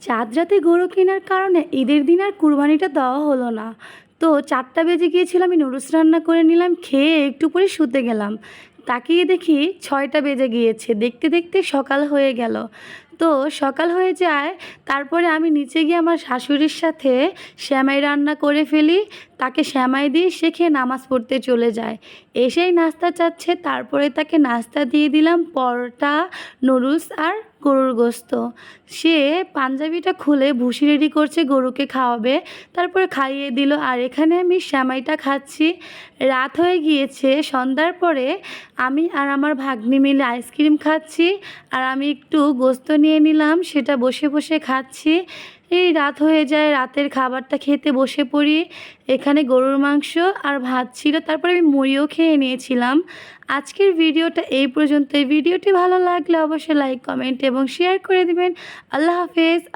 চাঁদ রাতে গরু কেনার কারণে ঈদের দিন আর কুরবানিটা দেওয়া হলো না। তো 4টা বেজে গিয়েছিল, আমি নুডলস রান্না করে নিলাম, খেয়ে একটু পরে শুতে গেলাম। তাকিয়ে দেখি 6টা বেজে গিয়েছে, দেখতে দেখতে সকাল হয়ে গেল। তো সকাল হয়ে যায়, তারপরে আমি নিচে গিয়ে আমার শাশুড়ির সাথে সেমাই রান্না করে ফেলি। তাকে সেমাই দিয়ে সে খেয়ে নামাজ পড়তে চলে যায়। এসেই নাস্তা চাচ্ছে, তারপরে তাকে নাস্তা দিয়ে দিলাম পরোটা, নুডলস আর গরুর গোস্ত। সে পাঞ্জাবিটা খুলে ভুসি রেডি করছে, গরুকে খাওয়াবে, তারপরে খাইয়ে দিল। আর এখানে আমি সেমাইটা খাচ্ছি। রাত হয়ে গিয়েছে, সন্ধ্যার পরে আমি আর আমার ভাগ্নি মিলে আইসক্রিম খাচ্ছি। আর আমি একটু গোস্ত নিয়ে নিলাম, সেটা বসে বসে খাচ্ছি। এই রাত হয়ে যায়, রাতের খাবারটা খেতে বসে পড়ি। এখানে গরুর মাংস আর ভাত ছিল, তারপরে আমি মুড়িও খেয়ে নিয়েছিলাম। আজকের ভিডিওটা এই পর্যন্ত। এই ভিডিওটি ভালো লাগলে অবশ্যই লাইক, কমেন্ট এবং শেয়ার করে দিবেন। আল্লাহ হাফেজ।